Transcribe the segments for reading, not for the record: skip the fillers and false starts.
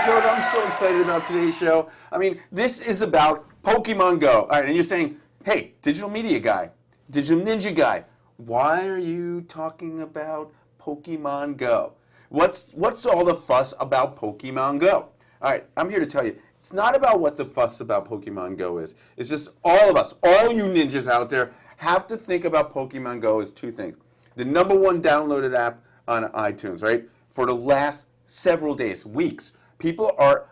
Joe. I'm so excited about today's show. I mean, this is about Pokemon Go. All right, and you're saying, hey, digital media guy, digital ninja guy, why are you talking about Pokemon Go? What's all the fuss about Pokemon Go? All right, I'm here to tell you, it's not about what the fuss about Pokemon Go is. It's just all of us, all you ninjas out there, have to think about Pokemon Go as two things. The #1 downloaded app on iTunes, right? For the last several days, weeks, people are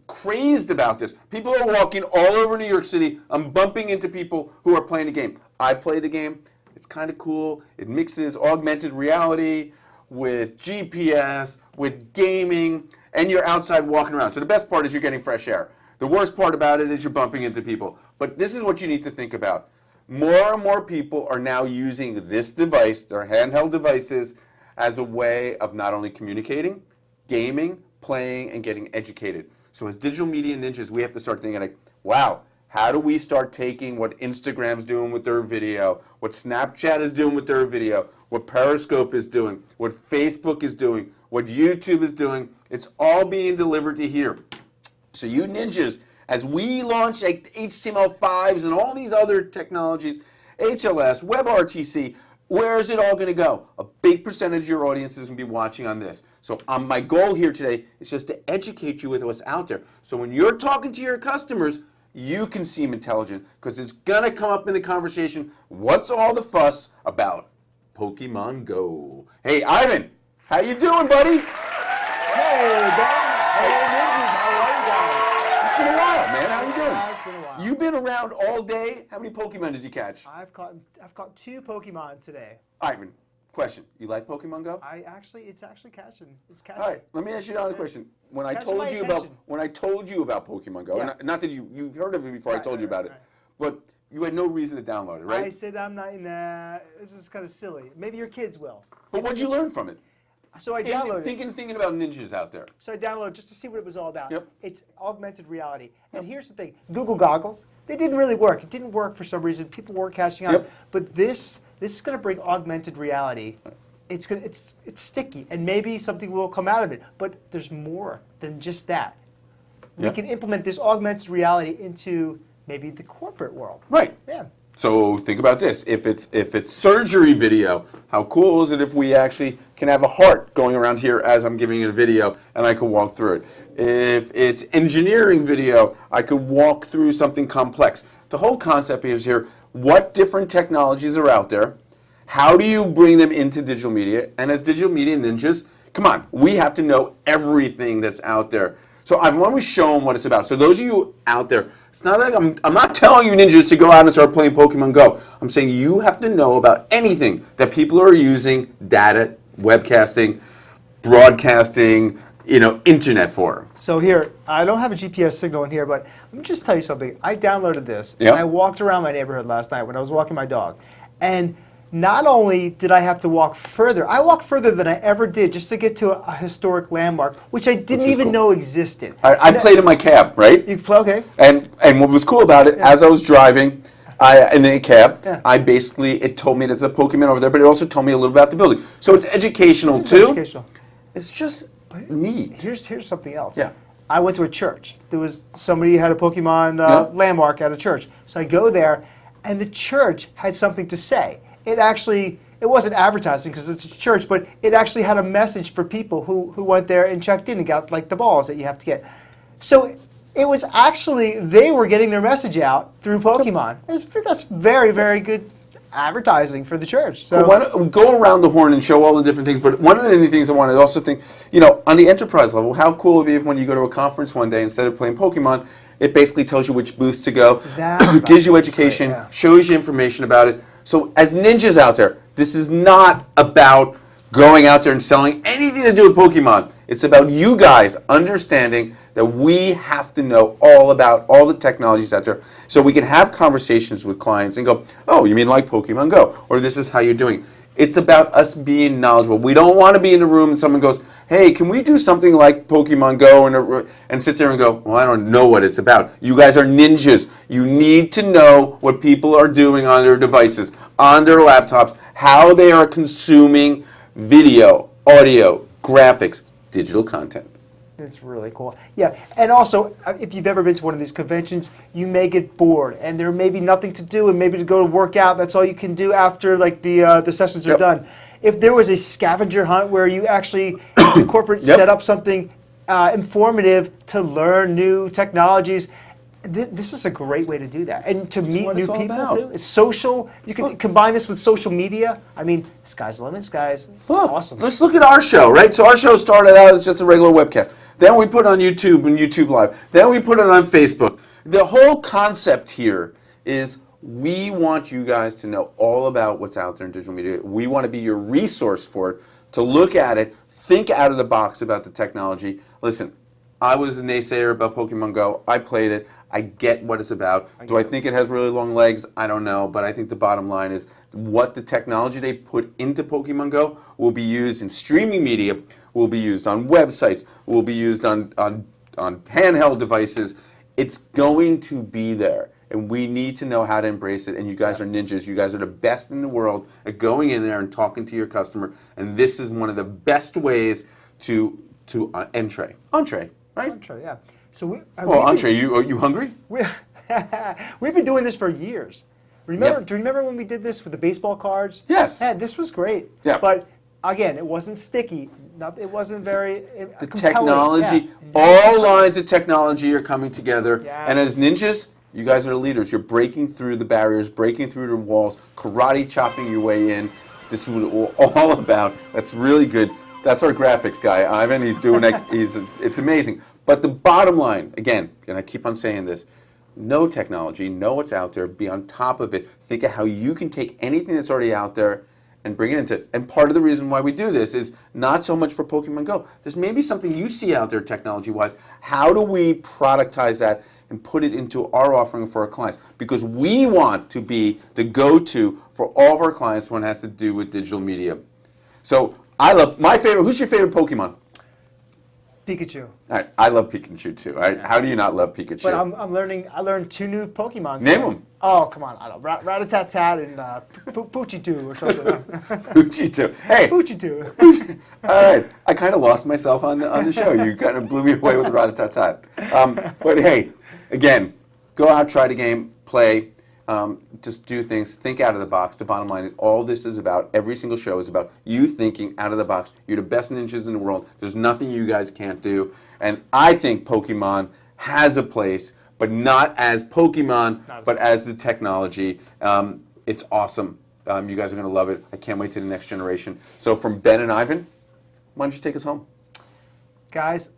crazed about this. People are walking all over New York City. I'm bumping into people who are playing the game. I play the game. It's kind of cool. It mixes augmented reality with GPS, with gaming, and you're outside walking around. So the best part is you're getting fresh air. The worst part about it is you're bumping into people. But this is what you need to think about. More and more people are now using this device, their handheld devices, as a way of not only communicating, gaming, playing, and getting educated. So as digital media ninjas, we have to start thinking like, wow, how do we start taking what Instagram's doing with their video, what Snapchat is doing with their video, what Periscope is doing, what Facebook is doing, what YouTube is doing. It's all being delivered to here. So you ninjas, as we launch like HTML5s and all these other technologies, HLS, WebRTC, where is it all going to go? A big percentage of your audience is going to be watching on this. So my goal here today is just to educate you with what's out there. So when you're talking to your customers, you can seem intelligent because it's going to come up in the conversation, what's all the fuss about Pokemon Go? Hey, Ivan, how you doing, buddy? Hey, Dan. Hey, ninjas. How are you guys? It's been a while, man. How you doing? It's been a while. You've been around all day. How many Pokemon did you catch? I've caught 2 Pokemon today. Ivan, question. You like Pokemon Go? It's actually catching. It's catching. All right, let me ask you another question. When I Catching told my you attention. about Pokemon Go, Yeah. not that you've heard of it before, I Right, told you right, about it, right. but you had no reason to download it, right? I said I'm not in that. This is kind of silly. Maybe your kids will. But what'd you learn from it? So I downloaded. Thinking about ninjas out there. So I downloaded just to see what it was all about. Yep. It's augmented reality. And here's the thing: Google goggles. They didn't really work. It didn't work for some reason. People weren't catching on. Yep. But this is going to bring augmented reality. It's sticky, and maybe something will come out of it. But there's more than just that. We Yep. can implement this augmented reality into maybe the corporate world. Right. Yeah. So think about this. If it's surgery video, how cool is it if we actually can have a heart going around here as I'm giving it a video and I can walk through it? If it's engineering video, I could walk through something complex. The whole concept is here, what different technologies are out there? How do you bring them into digital media? And as digital media ninjas, come on, we have to know everything that's out there. So I want to show them what it's about. So those of you out there, it's not like I'm not telling you ninjas to go out and start playing Pokemon Go. I'm saying you have to know about anything that people are using data, webcasting, broadcasting, internet for. So here, I don't have a GPS signal in here, but let me just tell you something. I downloaded this, Yep. and I walked around my neighborhood last night when I was walking my dog. And not only did I have to walk further, I walked further than I ever did just to get to a historic landmark, which I didn't Which is even cool. know existed. I played in my cab, right? You play, okay. And what was cool about it, as I was driving in a cab, Yeah. it told me there's a Pokemon over there, but it also told me a little about the building. So it's educational It's too. educational. It's just neat. Here's something else. Yeah. I went to a church. There was somebody had a Pokemon Yeah. landmark at a church. So I go there, and the church had something to say. It wasn't advertising because it's a church, but it actually had a message for people who went there and checked in and got like the balls that you have to get. So it was actually, they were getting their message out through Pokemon. That's very, very good advertising for the church. So Well, why don't we go around the horn and show all the different things? But one of the things I want to also think, on the enterprise level, how cool would it be if when you go to a conference one day, instead of playing Pokemon, it basically tells you which booths to go, gives you education, great, yeah. shows you information about it. So as ninjas out there, this is not about going out there and selling anything to do with Pokemon. It's about you guys understanding that we have to know all about all the technologies out there so we can have conversations with clients and go, oh, you mean like Pokemon Go? Or this is how you're doing. It's about us being knowledgeable. We don't want to be in the room and someone goes, hey, can we do something like Pokemon Go and sit there and go, well, I don't know what it's about. You guys are ninjas. You need to know what people are doing on their devices, on their laptops, how they are consuming video, audio, graphics, digital content. It's really cool. Yeah, and also, if you've ever been to one of these conventions, you may get bored, and there may be nothing to do, and maybe to go to work out, that's all you can do after like the sessions are Yep. done. If there was a scavenger hunt where you actually, the corporate Yep. set up something informative to learn new technologies, this is a great way to do that, and to meet what new it's all people about. too. It's social. You can combine this with social media. I mean, sky's the limit, guys. It's Look, awesome. let's look at our show, right? So our show started out as just a regular webcast. Then we put it on YouTube and YouTube Live. Then we put it on Facebook. The whole concept here is we want you guys to know all about what's out there in digital media. We want to be your resource for it, to look at it, think out of the box about the technology. Listen, I was a naysayer about Pokemon Go. I played it. I get what it's about. Do I think it has really long legs? I don't know, but I think the bottom line is what the technology they put into Pokemon Go will be used in streaming media, will be used on websites, will be used on handheld devices. It's going to be there, and we need to know how to embrace it, and you guys are ninjas. You guys are the best in the world at going in there and talking to your customer, and this is one of the best ways to entree, right? Entree, yeah. So Well, entree, you hungry? We've been doing this for years. Remember? Yep. Do you remember when we did this with the baseball cards? Yes. Yeah, this was great. Yeah. But again, it wasn't sticky. It wasn't very The compelling. technology, Yeah. all lines of technology are coming together. Yes. And as ninjas, you guys are the leaders. You're breaking through the barriers, breaking through the walls, karate chopping your way in. This is what we're all about. That's really good. That's our graphics guy, Ivan. He's doing it. It's amazing. But the bottom line, again, and I keep on saying this, know technology, know what's out there, be on top of it, think of how you can take anything that's already out there and bring it into. And part of the reason why we do this is not so much for Pokemon Go. There's maybe something you see out there technology-wise. How do we productize that and put it into our offering for our clients? Because we want to be the go-to for all of our clients when it has to do with digital media. So I love my favorite. Who's your favorite Pokemon? Pikachu. All right, I love Pikachu too. All right, how do you not love Pikachu? But I'm learning. I learned 2 new Pokemon. Name them. Oh, come on. I don't know. Ratatatat and Poochie-Doo or something. Pikachu. Hey, Poochie-Doo. all right. I kind of lost myself on the show. You kind of blew me away with Ratatatat. But hey, again, go out, try the game, play. Just do things, think out of the box. The bottom line is all this is about, every single show is about you thinking out of the box. You're the best ninjas in the world. There's nothing you guys can't do. And I think Pokemon has a place, but not as Pokemon, but as the technology. It's awesome. You guys are going to love it. I can't wait to the next generation. So from Ben and Ivan, why don't you take us home? Guys,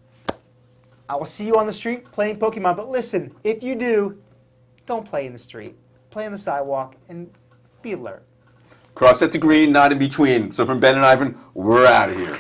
I will see you on the street playing Pokemon. But listen, if you do, don't play in the street. Play on the sidewalk and be alert. Cross at the green, not in between. So from Ben and Ivan, we're out of here.